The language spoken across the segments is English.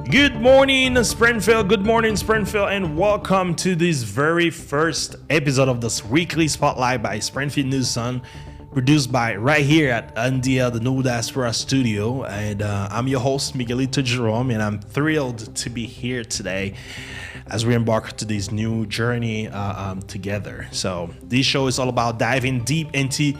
Good morning, Springfield. Good morning, Springfield, and welcome to this very first episode of this weekly spotlight by Springfield News Sun, produced by right here at India, the New Diaspora Studio. And I'm your host, Miguelito Jerome, and I'm thrilled to be here today as we embark to this new journey together. So this show is all about diving deep into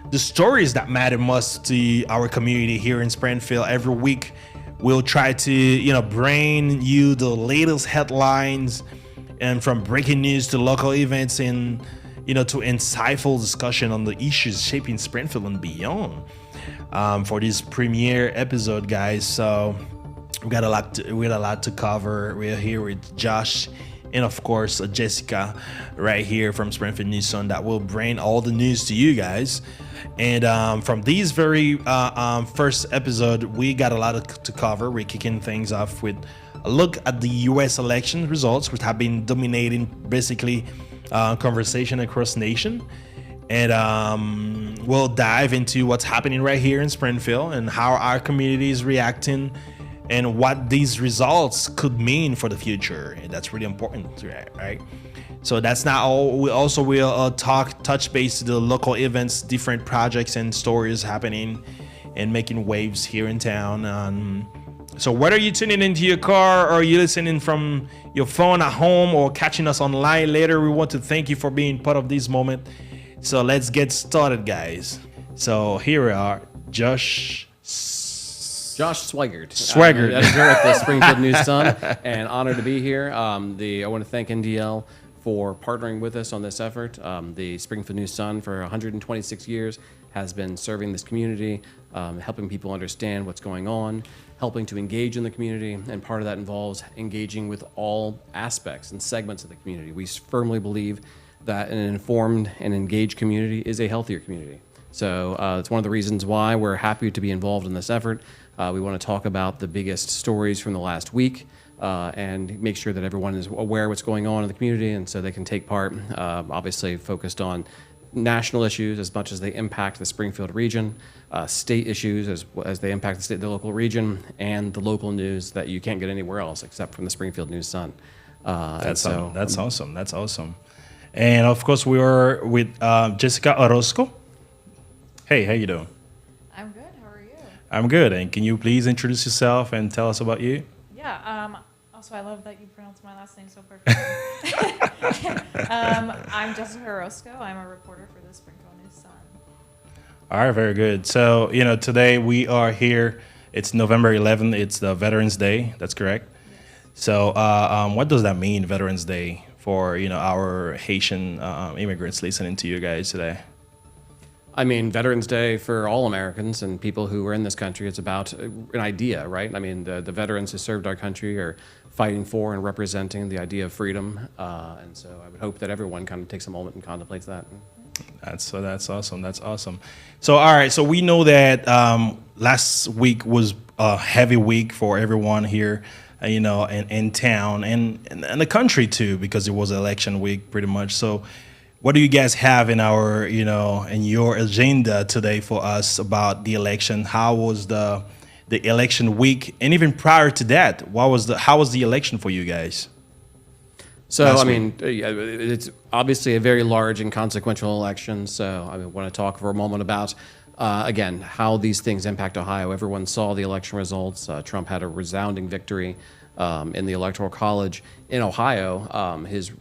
the stories that matter most to our community here in Springfield. Every week, we'll try to, bring you the latest headlines, and from breaking news to local events, and to insightful discussion on the issues shaping Springfield and beyond. For this premiere episode, guys, so we got a lot to cover. We're here with Josh and of course Jessica right here from Springfield News Sun that will bring all the news to you guys. And from these very first episode, we got a lot to cover. We're kicking things off with a look at the U.S. election results, which have been dominating basically conversation across the nation. And we'll dive into what's happening right here in Springfield and how our community is reacting and what these results could mean for the future. And that's really important, right? So that's not all. We also will touch base to the local events, different projects and stories happening and making waves here in town. So whether you're tuning into your car or you're listening from your phone at home or catching us online later, we want to thank you for being part of this moment. So let's get started, guys. So here we are, Josh Sweigart. Sweigart. Editor at the Springfield News Sun, and honored to be here. I want to thank NDL for partnering with us on this effort. The Springfield News Sun for 126 years has been serving this community, helping people understand what's going on, helping to engage in the community, and part of that involves engaging with all aspects and segments of the community. We firmly believe that an informed and engaged community is a healthier community. So it's one of the reasons why we're happy to be involved in this effort. We want to talk about the biggest stories from the last week and make sure that everyone is aware of what's going on in the community, and so they can take part, obviously focused on national issues as much as they impact the Springfield region, state issues as they impact the local region, and the local news that you can't get anywhere else except from the Springfield News Sun. That's awesome. That's awesome. And of course, we are with Jessica Orozco. Hey, how you doing? I'm good. How are you? I'm good. And can you please introduce yourself and tell us about you? Yeah. Also, I love that you pronounced my last name so perfectly. I'm Jessica Orozco. I'm a reporter for the Springfield News Sun. All right, very good. So, today we are here. It's November 11th. It's the Veterans Day. That's correct. Yes. So, what does that mean, Veterans Day, for our Haitian immigrants listening to you guys today? I mean, Veterans Day for all Americans and people who are in this country, it's about an idea, right? I mean, the veterans who served our country are fighting for and representing the idea of freedom. And so I would hope that everyone kind of takes a moment and contemplates that. That's awesome. That's awesome. So, all right. So we know that last week was a heavy week for everyone here, in town and the country too, because it was election week pretty much. So what do you guys have in in your agenda today for us about the election? How was the election week, and even prior to that, how was the election for you guys? So it's obviously a very large and consequential election. So I want to talk for a moment about again how these things impact Ohio. Everyone saw the election results. Trump had a resounding victory in the Electoral College in Ohio. His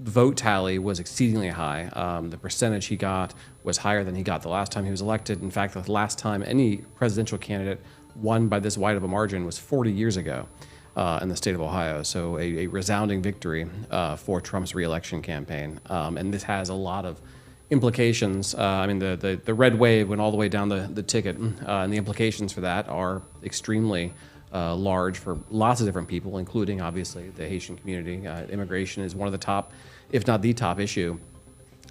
vote tally was exceedingly high. The percentage he got was higher than he got the last time he was elected. In fact, the last time any presidential candidate won by this wide of a margin was 40 years ago in the state of Ohio. So a resounding victory for Trump's reelection campaign. And this has a lot of implications. The red wave went all the way down the ticket, and the implications for that are extremely large for lots of different people, including obviously the Haitian community. Immigration is one of the top, if not the top issue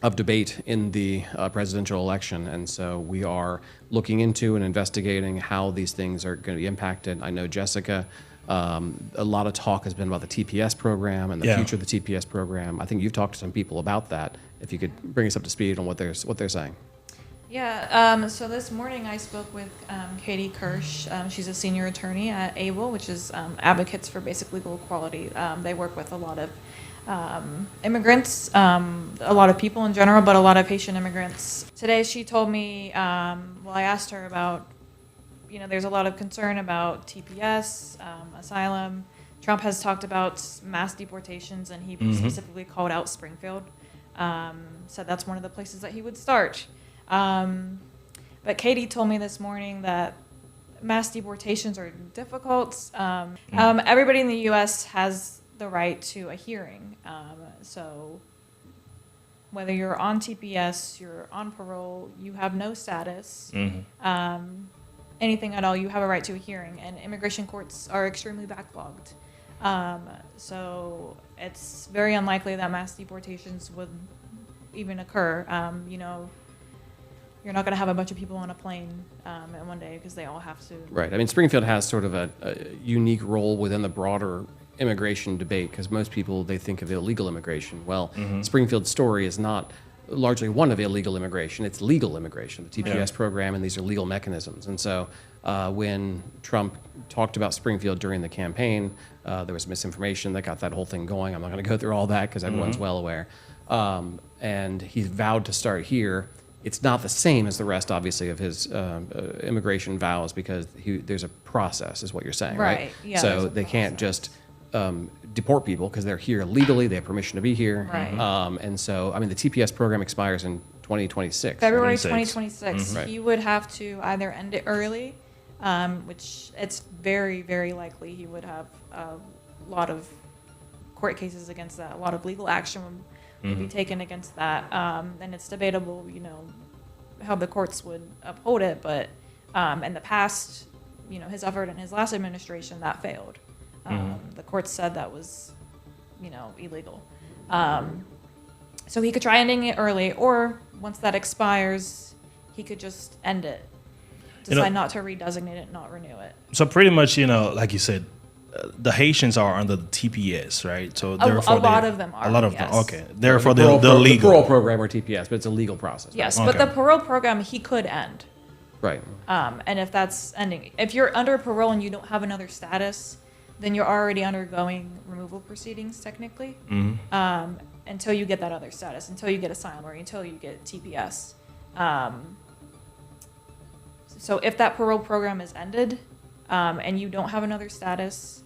of debate in the presidential election. And so we are looking into and investigating how these things are going to be impacted. I know Jessica, a lot of talk has been about the TPS program and the future of the TPS program. I think you've talked to some people about that. If you could bring us up to speed on what they're saying. Yeah, so this morning I spoke with Katie Kirsch. She's a senior attorney at ABLE, which is Advocates for Basic Legal Equality. They work with a lot of immigrants, a lot of people in general, but a lot of Haitian immigrants. Today she told me, well, I asked her about, there's a lot of concern about TPS, asylum. Trump has talked about mass deportations, and he specifically called out Springfield. Said that's one of the places that he would start. But Katie told me this morning that mass deportations are difficult. Everybody in the U.S. has the right to a hearing. So whether you're on TPS, you're on parole, you have no status, anything at all, you have a right to a hearing. And immigration courts are extremely backlogged. So it's very unlikely that mass deportations would even occur. You're not going to have a bunch of people on a plane in one day because they all have to. Right. I mean, Springfield has sort of a unique role within the broader immigration debate because most people, they think of illegal immigration. Well, Springfield's story is not largely one of illegal immigration. It's legal immigration, the TPS program, and these are legal mechanisms. And so when Trump talked about Springfield during the campaign, there was misinformation that got that whole thing going. I'm not going to go through all that because everyone's well aware. And he vowed to start here. It's not the same as the rest, obviously, of his immigration vows because there's a process, is what you're saying, right? Yeah, so they can't just deport people because they're here legally. They have permission to be here. Right. And so, I mean, the TPS program expires in 2026. February 26. 2026. Right. He would have to either end it early, which it's very, very likely he would have a lot of court cases against that. A lot of legal action would be taken against that. And it's debatable, how the courts would uphold it. But in the past, his effort in his last administration, that failed. The courts said that was, illegal. So he could try ending it early, or once that expires, he could just end it. Decide not to redesignate it, not renew it. So pretty much, like you said, the Haitians are under the TPS, right? So therefore, a lot of them are. A lot of yes. them. Okay. Therefore, the they're legal. parole program or TPS, but it's a legal process. Yes, right? but Okay. the parole program he could end. Right. And if that's ending, if you're under parole and you don't have another status, then you're already undergoing removal proceedings technically. Until you get that other status, until you get asylum or until you get TPS. So if that parole program is ended, and you don't have another status,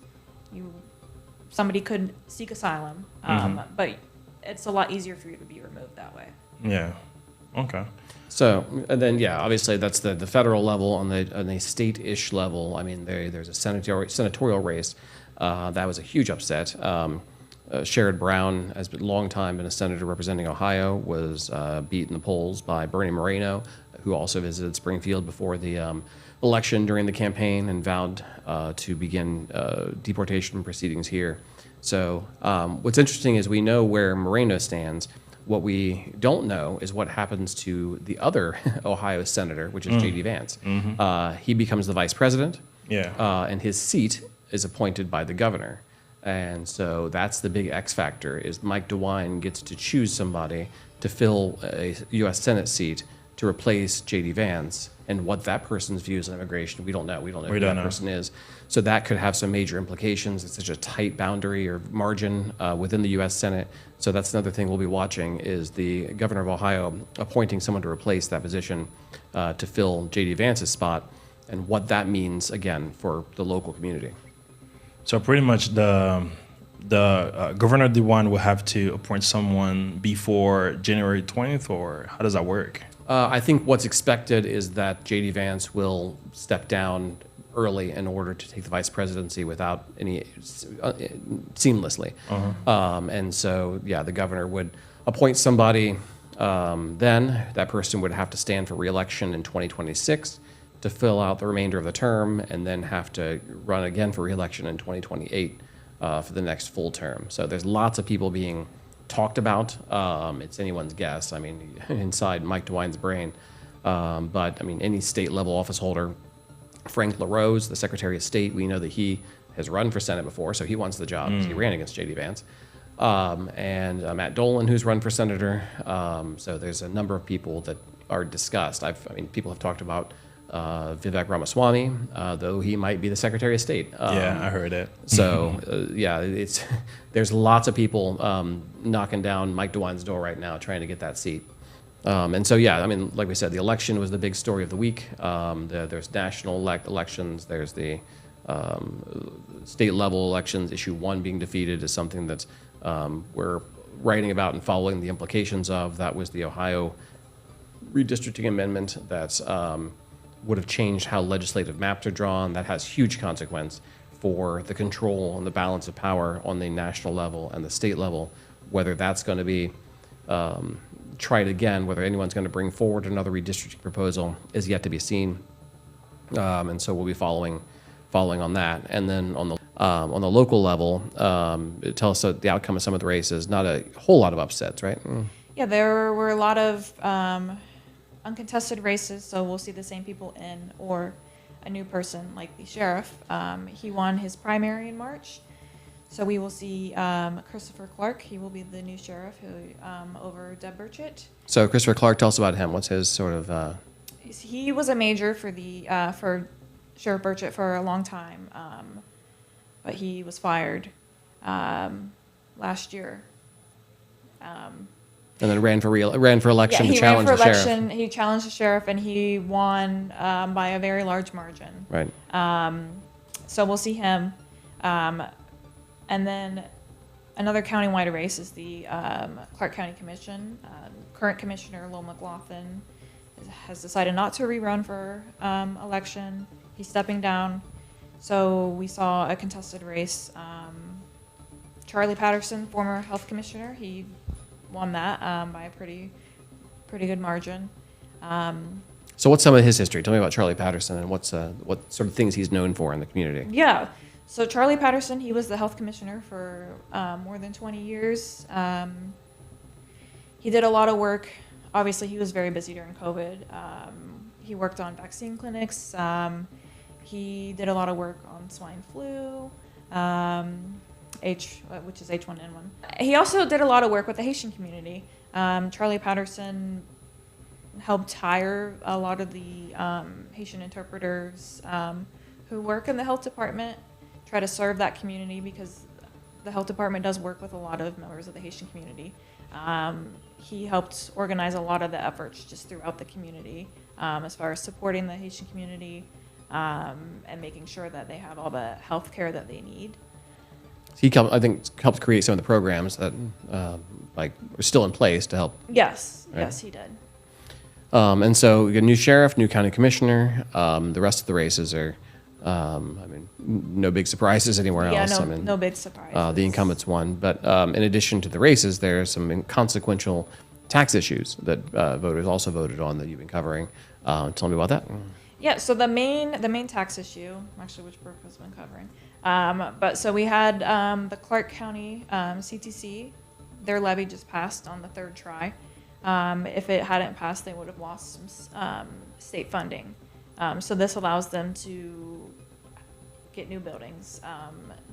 somebody could seek asylum, but it's a lot easier for you to be removed that way. Yeah. Okay. So, and then, obviously that's the federal level. On the state-ish level, I mean, there's a senatorial race. That was a huge upset. Sherrod Brown has been a long time been a senator representing Ohio, was beat in the polls by Bernie Moreno, who also visited Springfield before the election during the campaign and vowed to begin deportation proceedings here. So what's interesting is we know where Moreno stands. What we don't know is what happens to the other Ohio senator, which is J.D. Vance. He becomes the vice president, and his seat is appointed by the governor. And so that's the big X factor, is Mike DeWine gets to choose somebody to fill a U.S. Senate seat to replace J.D. Vance. And what that person's views on immigration, we don't know. We don't know who that person is. So that could have some major implications. It's such a tight boundary or margin within the U.S. Senate. So that's another thing we'll be watching, is the governor of Ohio appointing someone to replace that position to fill J.D. Vance's spot, and what that means, again, for the local community. So pretty much the Governor DeWine will have to appoint someone before January 20th, or how does that work? I think what's expected is that J.D. Vance will step down early in order to take the vice presidency without any seamlessly. And so, the governor would appoint somebody. Then that person would have to stand for re-election in 2026 to fill out the remainder of the term, and then have to run again for re-election in 2028 for the next full term. So there's lots of people being talked about. It's anyone's guess. I mean, inside Mike DeWine's brain. But I mean, any state level office holder, Frank LaRose, the Secretary of State, we know that he has run for Senate before, so he wants the job. He ran against J.D. Vance. And Matt Dolan, who's run for senator. So there's a number of people that are discussed. I mean, people have talked about Vivek Ramaswamy, though he might be the Secretary of State. Yeah, I heard it. So yeah, there's lots of people knocking down Mike DeWine's door right now trying to get that seat. And so yeah, I mean, like we said, the election was the big story of the week. There's national elections. There's the state level elections. Issue 1 being defeated is something that we're writing about and following the implications of. That was the Ohio redistricting amendment that would have changed how legislative maps are drawn. That has huge consequence for the control and the balance of power on the national level and the state level. Whether that's going to be tried again, whether anyone's going to bring forward another redistricting proposal is yet to be seen. And so we'll be following on that. And then on the local level, tell us the outcome of some of the races. Not a whole lot of upsets, right? Yeah, there were a lot of uncontested races, so we'll see the same people in or a new person like the sheriff. He won his primary in March, so we will see Christopher Clark. He will be the new sheriff over Deb Burchett. So Christopher Clark, tell us about him. What's his sort of... He was a major for Sheriff Burchett for a long time, but he was fired last year. And then ran for election to challenge the sheriff. He challenged the sheriff, and he won by a very large margin. Right. So we'll see him. And then another countywide race is the Clark County Commission. Current Commissioner Lowell McLaughlin has decided not to rerun for election. He's stepping down. So we saw a contested race. Charlie Patterson, former health commissioner, he won that by a pretty good margin. So what's some of his history? Tell me about Charlie Patterson and what sort of things he's known for in the community. Yeah. So Charlie Patterson, he was the health commissioner for more than 20 years. He did a lot of work. Obviously, he was very busy during COVID. He worked on vaccine clinics. He did a lot of work on swine flu, which is H1N1. He also did a lot of work with the Haitian community. Charlie Patterson helped hire a lot of the Haitian interpreters who work in the health department, try to serve that community because the health department does work with a lot of members of the Haitian community. He helped organize a lot of the efforts just throughout the community as far as supporting the Haitian community and making sure that they have all the health care that they need. He, I think, helped create some of the programs that are still in place to help. Yes, right? Yes, he did. And so you got a new sheriff, new county commissioner. The rest of the races are, no big surprises anywhere else. No big surprises. The incumbents won. But in addition to the races, there are some inconsequential tax issues that voters also voted on that you've been covering. Tell me about that. Yeah, so the main tax issue, actually, which Brooke has been covering. But so we had the Clark County CTC, their levy just passed on the third try. If it hadn't passed, they would have lost some state funding. So this allows them to get new buildings.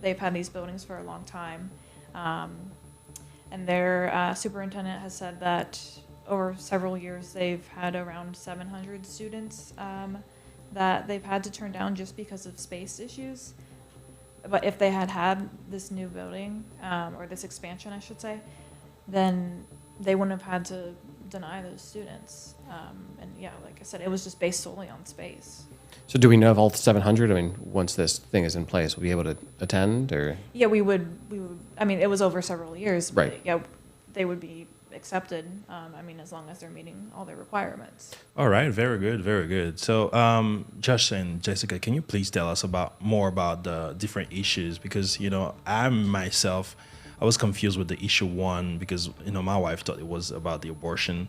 They've had these buildings for a long time. And their superintendent has said that over several years, they've had around 700 students that they've had to turn down just because of space issues. But if they had this new building, or this expansion, I should say, then they wouldn't have had to deny those students. And yeah, like I said, it was just based solely on space. So do we know of all 700? I mean, once this thing is in place, will we be able to attend or? Yeah, we would, I mean, it was over several years, but right. Yeah, they would be accepted, as long as they're meeting all their requirements. All right, very good, very good. So, Josh and Jessica, can you please tell us more about the different issues? Because, I myself, I was confused with the issue 1 because, my wife thought it was about the abortion.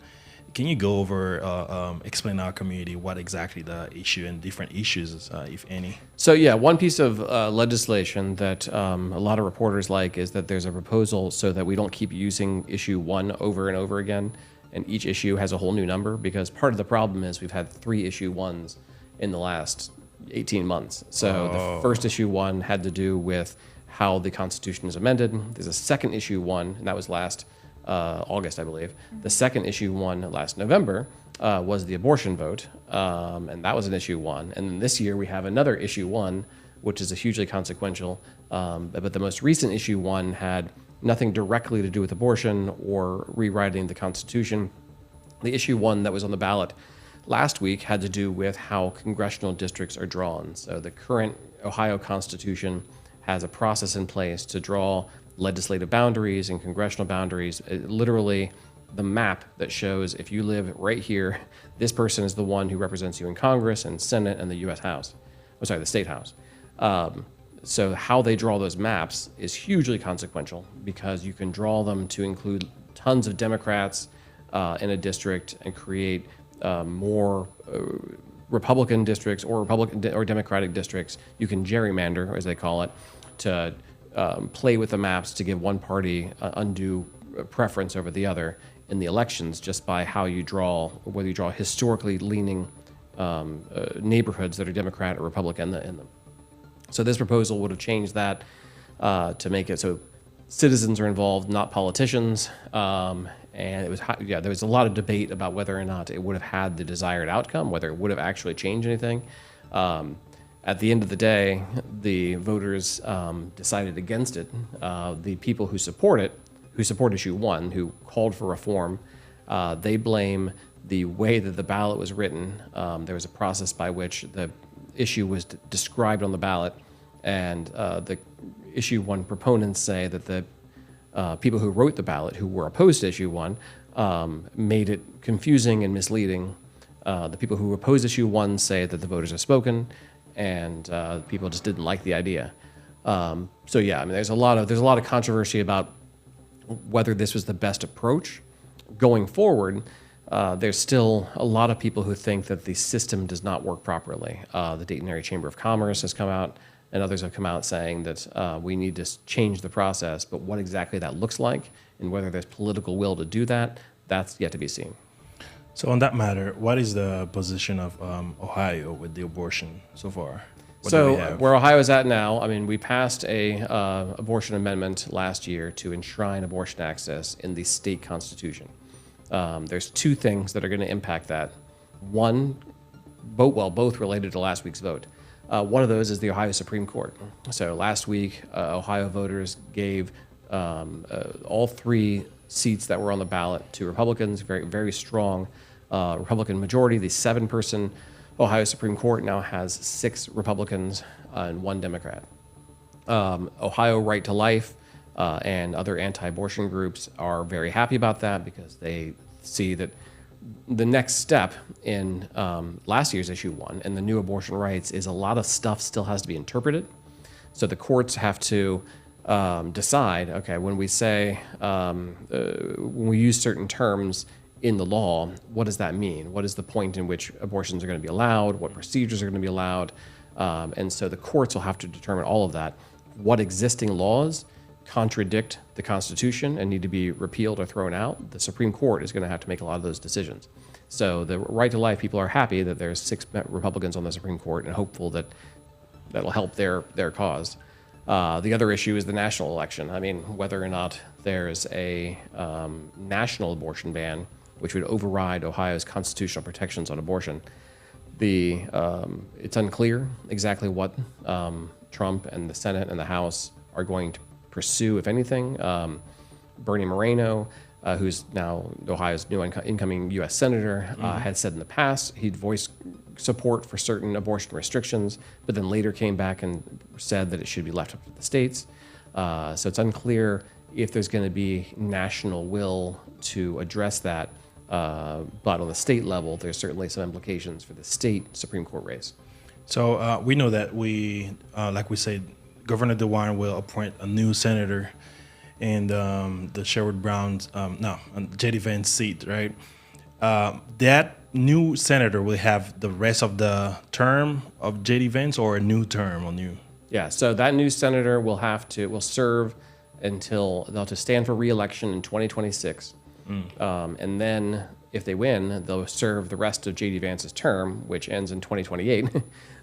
Can you go over, explain our community what exactly the issue and different issues, if any? So yeah, one piece of legislation that a lot of reporters like is that there's a proposal so that we don't keep using issue 1 over and over again, and each issue has a whole new number, because part of the problem is we've had 3 issue 1s in the last 18 months. So the first issue 1 had to do with how the Constitution is amended. There's a second issue 1, and that was last August, I believe. The second issue 1 last November was the abortion vote, and that was an issue 1. And then this year we have another issue 1, which is a hugely consequential. But the most recent issue 1 had nothing directly to do with abortion or rewriting the Constitution. The issue 1 that was on the ballot last week had to do with how congressional districts are drawn. So the current Ohio Constitution has a process in place to draw legislative boundaries and congressional boundaries. Literally, the map that shows if you live right here, this person is the one who represents you in Congress and Senate and the U.S. House. The State House. So how they draw those maps is hugely consequential because you can draw them to include tons of Democrats in a district and create more Republican districts or Republican or Democratic districts. You can gerrymander, as they call it, to play with the maps to give one party undue preference over the other in the elections just by how you draw, whether you draw historically leaning neighborhoods that are Democrat or Republican in them. So this proposal would have changed that to make it so citizens are involved, not politicians. And it was, there was a lot of debate about whether or not it would have had the desired outcome, whether it would have actually changed anything. At the end of the day, the voters decided against it. The people who support issue 1, who called for reform, they blame the way that the ballot was written. There was a process by which the issue was described on the ballot, and the issue 1 proponents say that the people who wrote the ballot, who were opposed to issue 1, made it confusing and misleading. The people who oppose issue 1 say that the voters have spoken, and people just didn't like the idea. So yeah, I mean, there's a lot of controversy about whether this was the best approach going forward. There's still a lot of people who think that the system does not work properly. The Dayton Area Chamber of Commerce has come out, and others have come out saying that we need to change the process, but what exactly that looks like and whether there's political will to do that, that's yet to be seen. So on that matter, what is the position of Ohio with the abortion so far? What do we have? Where Ohio is at now, I mean, we passed a abortion amendment last year to enshrine abortion access in the state constitution. There's 2 things that are going to impact that. One, both related to last week's vote. One of those is the Ohio Supreme Court. So last week, Ohio voters gave all 3 seats that were on the ballot to Republicans, very, very strong Republican majority. The 7-person Ohio Supreme Court now has 6 Republicans and 1 Democrat. Ohio Right to Life and other anti-abortion groups are very happy about that because they see that the next step in last year's issue 1 and the new abortion rights is a lot of stuff still has to be interpreted. So the courts have to decide, okay, when we say, when we use certain terms in the law, what does that mean? What is the point in which abortions are going to be allowed? What procedures are going to be allowed? And so the courts will have to determine all of that. What existing laws contradict the Constitution and need to be repealed or thrown out? The Supreme Court is going to have to make a lot of those decisions. So the Right to Life people are happy that there's 6 Republicans on the Supreme Court and hopeful that that'll help their cause. The other issue is the national election. I mean, whether or not there's a national abortion ban, which would override Ohio's constitutional protections on abortion. It's unclear exactly what Trump and the Senate and the House are going to pursue, if anything. Bernie Moreno, who's now Ohio's new incoming U.S. Senator, had said in the past he'd voiced support for certain abortion restrictions, but then later came back and said that it should be left up to the states. So it's unclear if there's going to be national will to address that. But on the state level, there's certainly some implications for the state Supreme Court race. So we know that like we said, Governor DeWine will appoint a new senator in the Sherwood Brown's, J.D. Vance seat, right? That new senator will have the rest of the term of J.D. Vance or a new term on you? Yeah, so that new senator will serve until they'll have to stand for re-election in 2026. And then if they win, they'll serve the rest of J.D. Vance's term, which ends in 2028.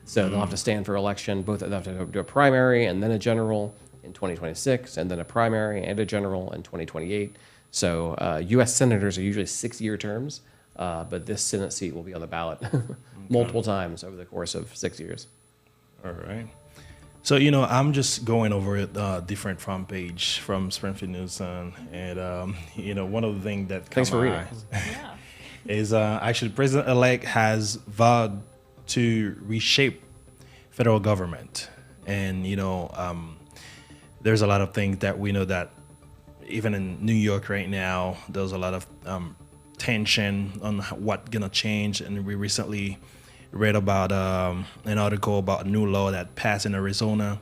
So they'll have to stand for election. They'll have to do a primary and then a general in 2026, and then a primary and a general in 2028. So U.S. senators are usually 6-year terms. But this Senate seat will be on the ballot multiple times over the course of 6 years. All right. So, I'm just going over a different front page from Springfield News Sun. And, one of the things that Thanks for reading. Yeah. is actually President-elect has vowed to reshape federal government. And, there's a lot of things that we know that even in New York right now, there's a lot of tension on what's going to change. And we recently read about an article about a new law that passed in Arizona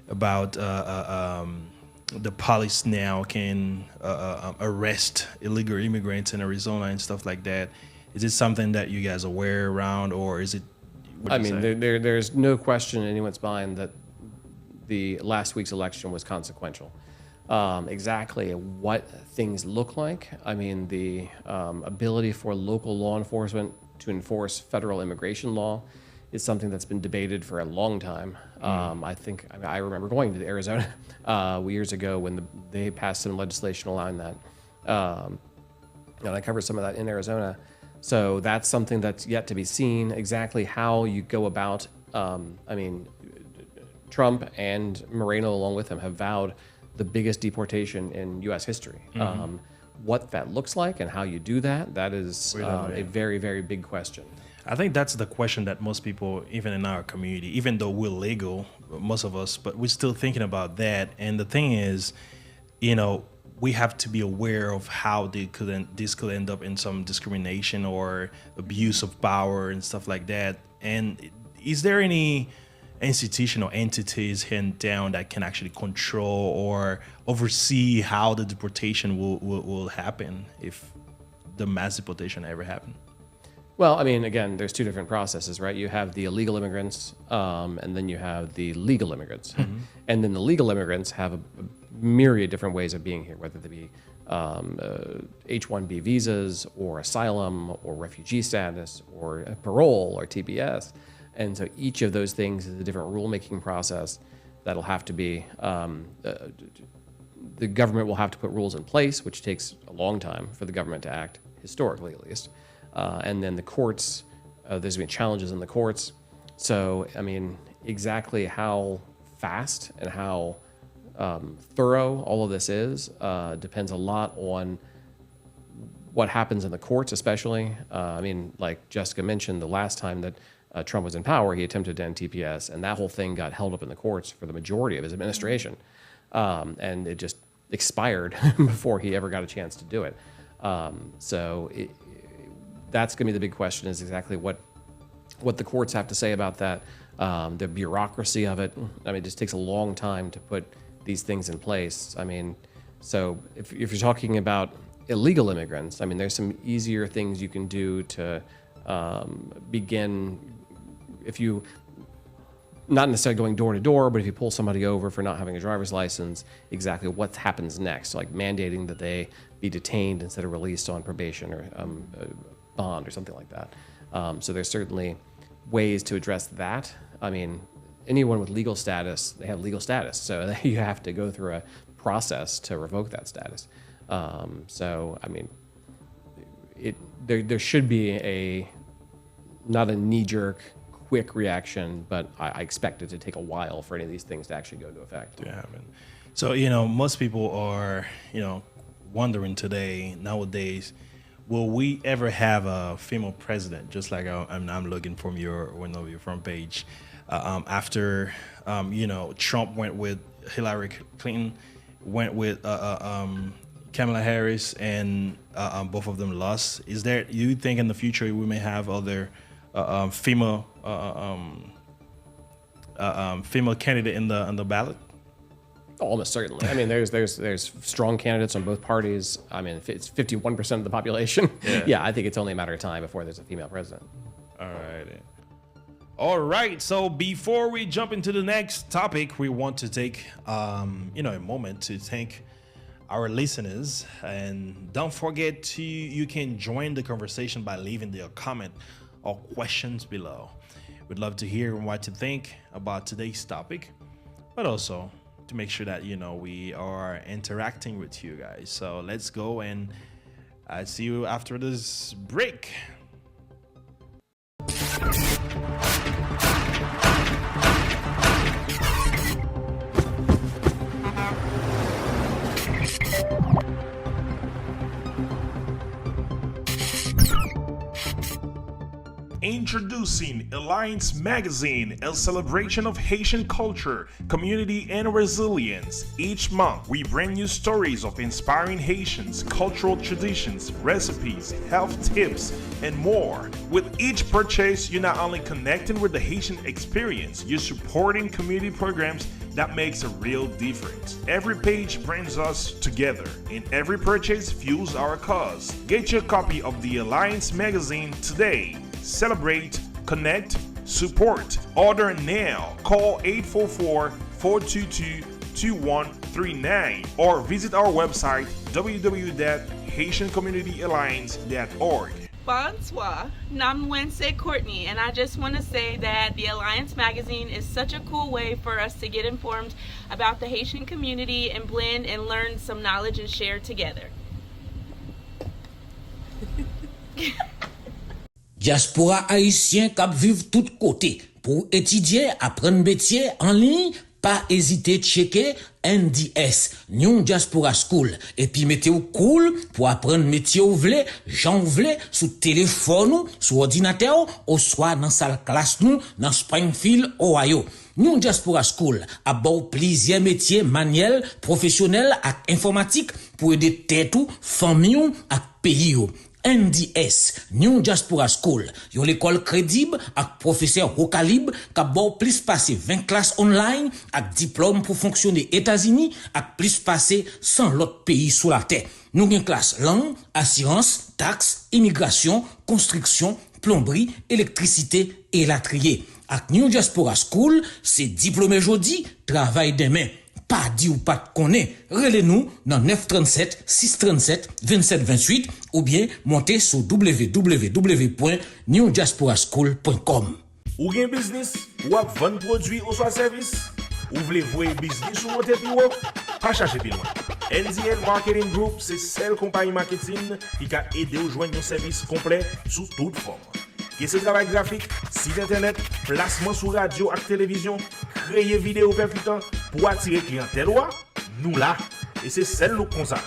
about the police now can arrest illegal immigrants in Arizona and stuff like that. Is it something that you guys are aware around, or is it? I mean, there's no question in anyone's mind that the last week's election was consequential. Exactly what things look like. I mean, the ability for local law enforcement to enforce federal immigration law is something that's been debated for a long time. I remember going to Arizona years ago when they passed some legislation allowing that. And I covered some of that in Arizona. So that's something that's yet to be seen. Exactly how you go about, Trump and Moreno along with him have vowed the biggest deportation in U.S. history. What that looks like and how you do that is a very, very big question. I think that's the question that most people, even in our community, even though we're legal, most of us, but we're still thinking about that. And the thing is, we have to be aware of how this could end up in some discrimination or abuse of power and stuff like that. And is there any institution or entities here in town that can actually control or oversee how the deportation will happen if the mass deportation ever happened? Well, I mean, again, there's two different processes, right? You have the illegal immigrants, and then you have the legal immigrants. And then the legal immigrants have a myriad different ways of being here, whether they be H-1B visas or asylum or refugee status or parole or TPS. And so each of those things is a different rulemaking process that'll have to be, the government will have to put rules in place, which takes a long time for the government to act, historically at least. And then the courts, there's been challenges in the courts. So, I mean, exactly how fast and how thorough all of this is depends a lot on what happens in the courts, especially. Like Jessica mentioned, the last time that Trump was in power, he attempted to end TPS, and that whole thing got held up in the courts for the majority of his administration. And it just expired before he ever got a chance to do it. That's going to be the big question, is exactly what the courts have to say about that, the bureaucracy of it. It just takes a long time to put these things in place. So if you're talking about illegal immigrants, there's some easier things you can do to begin, if you, not necessarily going door to door, but if you pull somebody over for not having a driver's license, exactly what happens next, like mandating that they be detained instead of released on probation or bond or something like that. So there's certainly ways to address that. Anyone with legal status, they have legal status, so you have to go through a process to revoke that status. There should be not a knee-jerk, quick reaction, but I expect it to take a while for any of these things to actually go into effect. Yeah, so most people are wondering nowadays, will we ever have a female president? Just like I'm looking from one of your front page. After Trump went with Hillary Clinton, went with Kamala Harris, and both of them lost. You think in the future we may have other female candidate in the ballot? Almost certainly. There's strong candidates on both parties. If it's 51% of the population, I think it's only a matter of time before there's a female president. All right. So before we jump into the next topic, we want to take a moment to thank our listeners, and don't forget you can join the conversation by leaving a comment or questions below. We'd love to hear what you think about today's topic, but also to make sure that we are interacting with you guys. So let's go and I see you after this break. Introducing Alliance Magazine, a celebration of Haitian culture, community, and resilience. Each month, we bring you stories of inspiring Haitians, cultural traditions, recipes, health tips, and more. With each purchase, you're not only connecting with the Haitian experience, you're supporting community programs that makes a real difference. Every page brings us together, and every purchase fuels our cause. Get your copy of the Alliance Magazine today. Celebrate, connect, support. Order now. Call 844-422-2139 or visit our website www.haitiancommunityalliance.org. Bonsoir, Namwense Courtney, and I just want to say that the Alliance Magazine is such a cool way for us to get informed about the Haitian community and blend and learn some knowledge and share together. Diaspora haïtien k'ap vive tout côté pour étudier, apprendre métier en ligne, pas hésiter checker NDS, New Diaspora School, et puis mettez au cool pour apprendre métier ou vle, j'en vle, sous téléphone ou, sous ordinateur ou soit dans salle classe nous, dans Springfield, Ohio. New Diaspora School a bon plusieurs métiers manuels, professionnels et informatique pour aider tête ou, famille ou, et pays ou. NDS, New Diaspora School, yon l'école crédible ak professeur haut calibre qui a bon plus passé 20 classes online ak diplôme pour fonctionner États-Unis ak plus passé 100 l'autre pays sous la terre. Nous gen classe langue, assurance, taxes, immigration, construction, plomberie, électricité et latrier. Ak New Diaspora School, c'est diplômé jodi, travail demain. Pas dit ou pas connaît, relez-nous dans 937 637 2728 ou bien montez sur www.newdiasporaschool.com. Ou gen business, ou ap vend produit ou soit service, ou vle voye business ou monter pi wok, pas chercher pi loin. NZL Marketing Group, c'est celle compagnie marketing qui a aidé ou joindre un service complet sous toute forme. Que ce travail graphique, site internet, placement sur radio et télévision, créer vidéo percutant pour attirer clientèle, nous là, et c'est celle nous comme ça.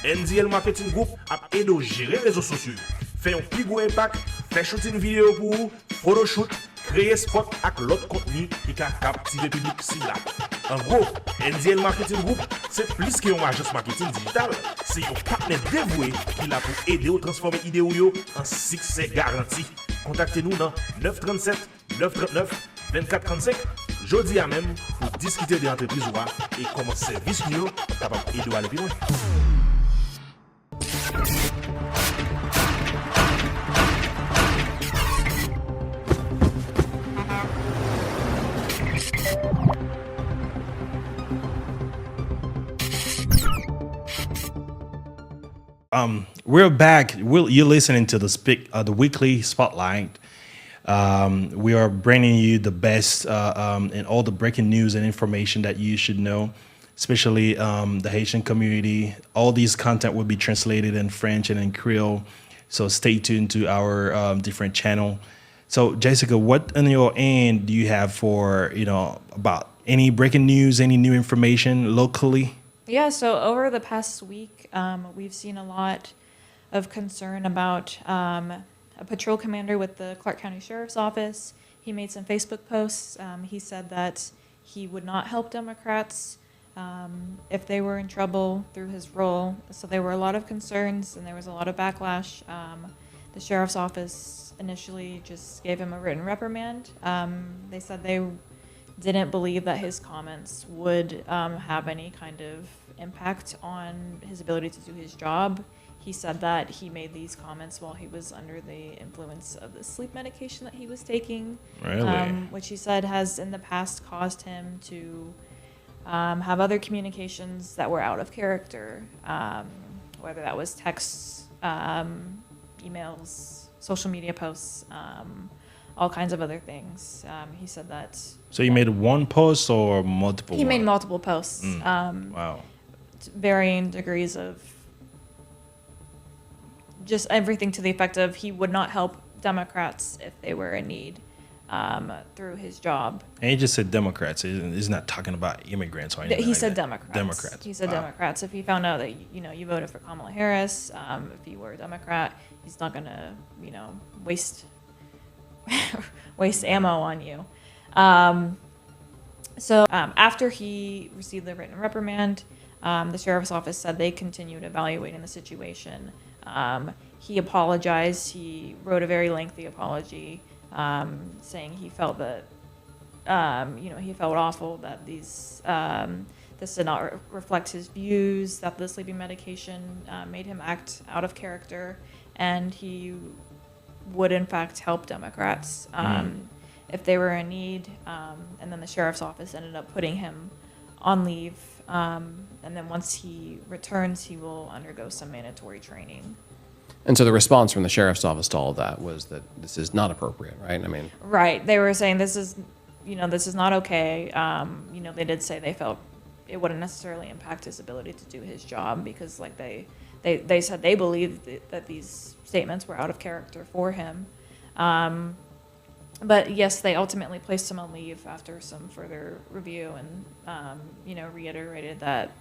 NZL Marketing Group a aidé à gérer les réseaux sociaux, fait un plus gros impact, fait shooting vidéo pour vous, photoshoot, créer spot avec l'autre contenu qui a captivé le public si là. En gros, NZL Marketing Group, c'est plus qu'une agence marketing digital, c'est un partenaire dévoué qui l'a pour aider à transformer l'idée en succès garanti. Contactez-nous dans 937 939 2435 jeudi à même pour discuter des entreprises et comment service nous capable d'aider à aller plus loin. We're back. You're listening to the weekly spotlight. We are bringing you the best and all the breaking news and information that you should know, especially the Haitian community. All these content will be translated in French and in Creole, so stay tuned to our different channel. So, Jessica, what on your end do you have for about any breaking news, any new information locally? Yeah, so over the past week, we've seen a lot of concern about a patrol commander with the Clark County Sheriff's Office. He made some Facebook posts. He said that he would not help Democrats if they were in trouble through his role. So there were a lot of concerns and there was a lot of backlash. The Sheriff's Office initially just gave him a written reprimand. They said they didn't believe that his comments would have any kind of impact on his ability to do his job. He said that he made these comments while he was under the influence of the sleep medication that he was taking, Really? which he said has in the past caused him to have other communications that were out of character, whether that was texts, emails, social media posts, all kinds of other things. He said that. So you made one post or multiple? He made multiple posts. Wow. To varying degrees of. Wow. Varying degrees of. He said that. So you made one post or multiple posts? He made multiple posts. Varying degrees of. Mm. Varying degrees of. just everything to the effect of he would not help Democrats if they were in need through his job. And he just said Democrats. He's not talking about immigrants or anything. He like said that. Democrats. Democrats. He said Wow. Democrats. If he found out that you voted for Kamala Harris, if you were a Democrat, he's not gonna waste ammo on you. So after he received the written reprimand, the sheriff's office said they continued evaluating the situation. He apologized. He wrote a very lengthy apology, saying he felt that, he felt awful that this did not reflect his views, that the sleeping medication made him act out of character, and he would in fact help Democrats if they were in need. And then the sheriff's office ended up putting him on leave. And then once he returns, he will undergo some mandatory training. And so the response from the sheriff's office to all of that was that this is not appropriate, right? I mean, right. They were saying this is not okay. They did say they felt it wouldn't necessarily impact his ability to do his job because, like, they said they believed that these statements were out of character for him. But yes, they ultimately placed him on leave after some further review and, reiterated that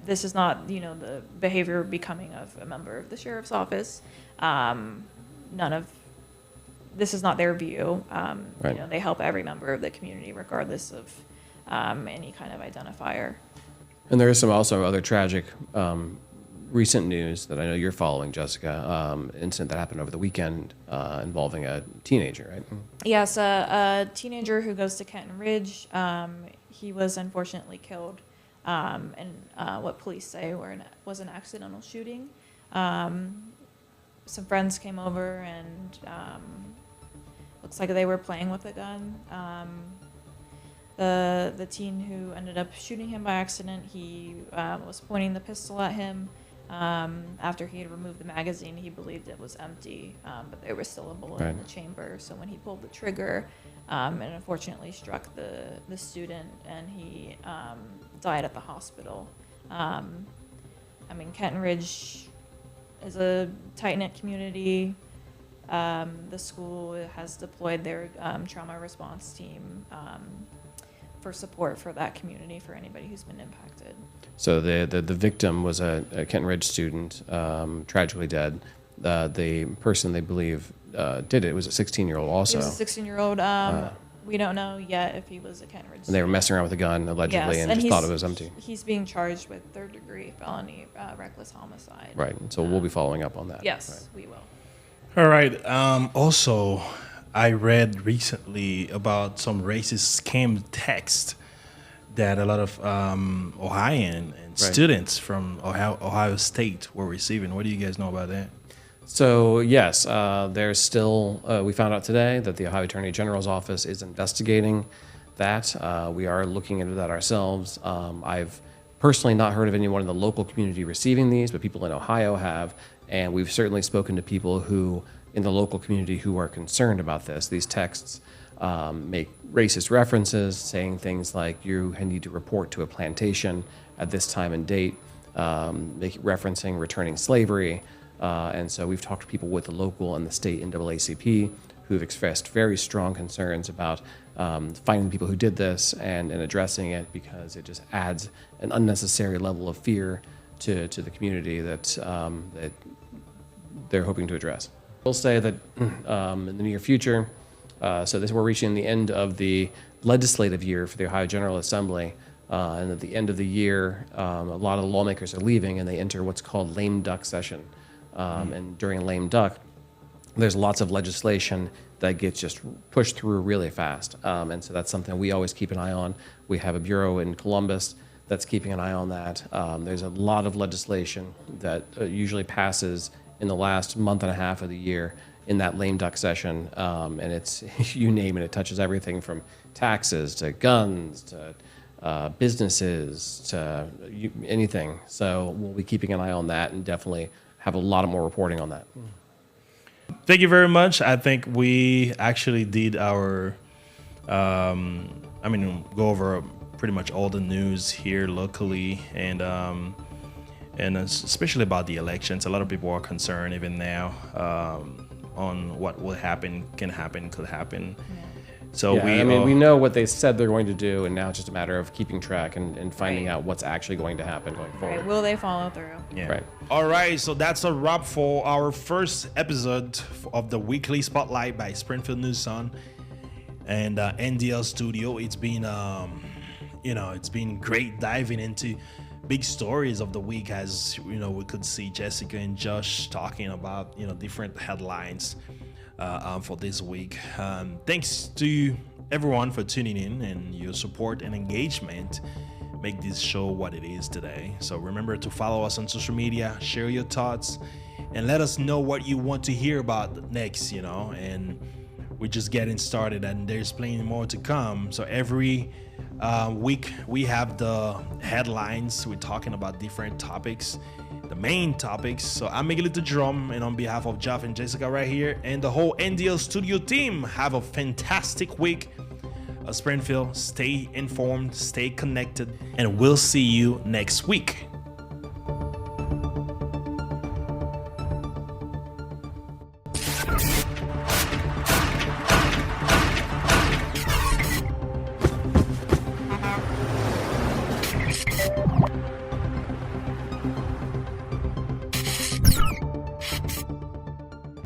this is not, the behavior becoming of a member of the sheriff's office. This is not their view. Right. They help every member of the community regardless of any kind of identifier. and there is some also other tragic recent news that I know you're following, Jessica. Incident that happened over the weekend involving a teenager, right? Yes, a teenager who goes to Kenton Ridge. He was unfortunately killed in what police say was an accidental shooting. Some friends came over and looks like they were playing with a gun. The teen who ended up shooting him by accident, he was pointing the pistol at him. After he had removed the magazine, he believed it was empty, but there was still a bullet in the chamber. So when he pulled the trigger, it unfortunately struck the student, and he died at the hospital. Kenton Ridge is a tight-knit community. The school has deployed their trauma response team for support for that community for anybody who's been impacted. So the victim was a Kenton Ridge student, tragically dead. The person they believe did it was a 16-year-old also. He was a 16-year-old. We don't know yet if he was a Kenton Ridge student. And they were messing around with a gun, allegedly, Yes, and just thought it was empty. He's being charged with third-degree felony reckless homicide. Right, and so we'll be following up on that. Yes, we will. All right. Also, I read recently about some racist scam text that a lot of Ohioan and students from Ohio State were receiving. What do you guys know about that? So yes, there's still, we found out today that the Ohio Attorney General's office is investigating that. We are looking into that ourselves. I've personally not heard of anyone in the local community receiving these, but people in Ohio have, and we've certainly spoken to people who in the local community who are concerned about this. These texts make racist references, saying things like you need to report to a plantation at this time and date, referencing returning slavery. And so we've talked to people with the local and the state NAACP who've expressed very strong concerns about finding people who did this and addressing it, because it just adds an unnecessary level of fear to the community that they're hoping to address. We'll say that in the near future, we're reaching the end of the legislative year for the Ohio General Assembly, and at the end of the year, a lot of the lawmakers are leaving and they enter what's called lame duck session. And during lame duck, there's lots of legislation that gets just pushed through really fast. And so that's something we always keep an eye on. We have a bureau in Columbus that's keeping an eye on that. There's a lot of legislation that usually passes in the last month and a half of the year in that lame duck session. And it's, you name it, it touches everything from taxes to guns to businesses to anything. So we'll be keeping an eye on that and definitely have a lot more reporting on that. Thank you very much. I think we actually did our, go over pretty much all the news here locally, and and especially about the elections. A lot of people are concerned even now on what will happen, could happen. So we know what they said they're going to do, and now it's just a matter of keeping track and finding out what's actually going to happen going forward. Right. Will they follow through? Yeah. Right. All right, so that's a wrap for our first episode of the weekly spotlight by Springfield News Sun and NDL Studio. It's been it's been great diving into big stories of the week. As we could see Jessica and Josh talking about different headlines for this week. Thanks to everyone for tuning in, and your support and engagement make this show what it is today. So remember to follow us on social media, share your thoughts, and let us know what you want to hear about next. And we're just getting started, and there's plenty more to come. So every week we have the headlines. We're talking about different topics, the main topics. So I'm Miguelito Jerome, and on behalf of Jeff and Jessica right here and the whole NDL Studio team, have a fantastic week. Springfield, stay informed, stay connected, and we'll see you next week.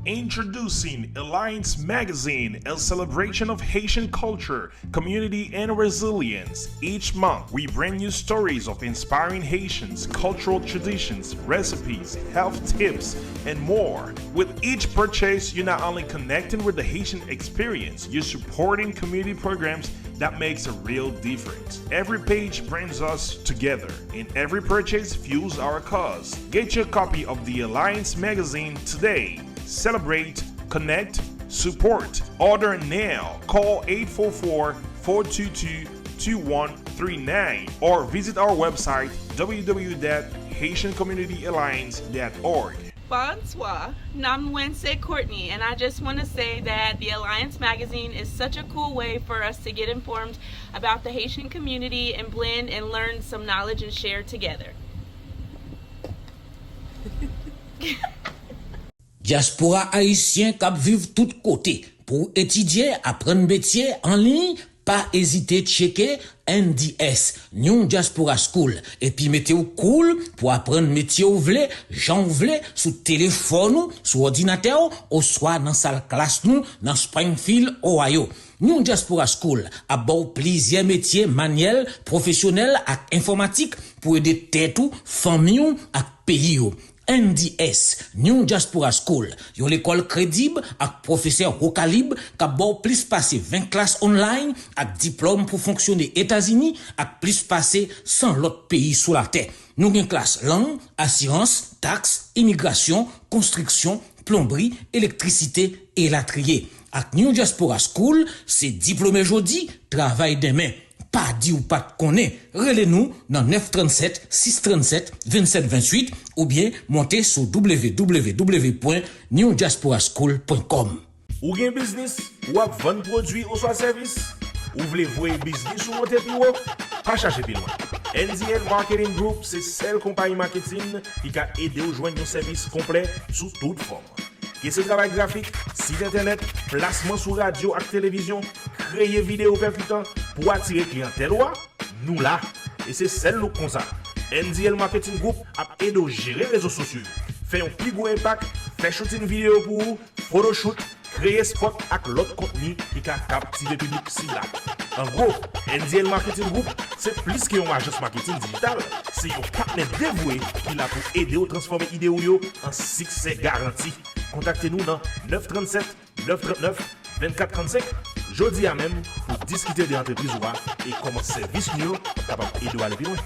Introducing Alliance Magazine, a celebration of Haitian culture, community, and resilience. Each month, we bring you stories of inspiring Haitians, cultural traditions, recipes, health tips, and more. With each purchase, you're not only connecting with the Haitian experience, you're supporting community programs that makes a real difference. Every page brings us together, and every purchase fuels our cause. Get your copy of the Alliance Magazine today. Celebrate, connect, support. Order now. Call 844-422-2139 or visit our website www.haitiancommunityalliance.org. Bonsoir, I'm Wednesday Courtney, and I just want to say that the Alliance Magazine is such a cool way for us to get informed about the Haitian community and blend and learn some knowledge and share together. Diaspora haïtien k'ap vive tout côté pour étudier, apprendre métier en ligne, pas hésiter checker NDS, New Diaspora School, et puis mettez au cool pour apprendre métier ou vle, j'en vle, sous téléphone ou, sous ordinateur, ou soit dans salle classe nous, dans Springfield, Ohio. New Diaspora School a bon plusieurs métiers manuels, professionnels et informatiques pour aider tête ou, famille ou, et pays ou. NDS, New Diaspora School, yon l'école crédible ak professeur haut calibre qui a bon plus passé 20 classes online ak diplôme pour fonctionner États-Unis ak plus passé 100 l'autre pays sous la terre. Nous gen classe langue, assurance, taxes, immigration, construction, plomberie, électricité et latrier. Ak New Diaspora School, c'est diplômé jodi, travail demain. Pas dit ou pas connaît, relez-nous dans 937 637 27 28 ou bien montez sur www.newdiasporaschool.com. Ou gen business, ou ap vend produit ou soit service, ou vle voye business ou monter pi wop, pas chercher pi loin. NDL Marketing Group, c'est celle compagnie marketing qui a aidé ou joindre un service complet sous toute forme. Que ce travail graphique, site internet, placement sur radio et télévision, créer vidéo percutant pour attirer clientèle, nous là. Et c'est celle nous comme ça. NDL Marketing Group a aidé à gérer les réseaux sociaux. Fait un plus gros impact, fait shooting vidéo pour vous, photoshoot, créer spot avec l'autre contenu qui a captivé le public ciblable. En gros, NDL Marketing Group, c'est plus qu'une agence marketing digital. C'est un partenaire dévoué qui l'a pour aider à transformer l'idée en succès garanti. Contactez-nous dans 937 939 2435. Jeudi à même pour discuter de l'entreprise et comment service nous capable d'aider à aller plus loin.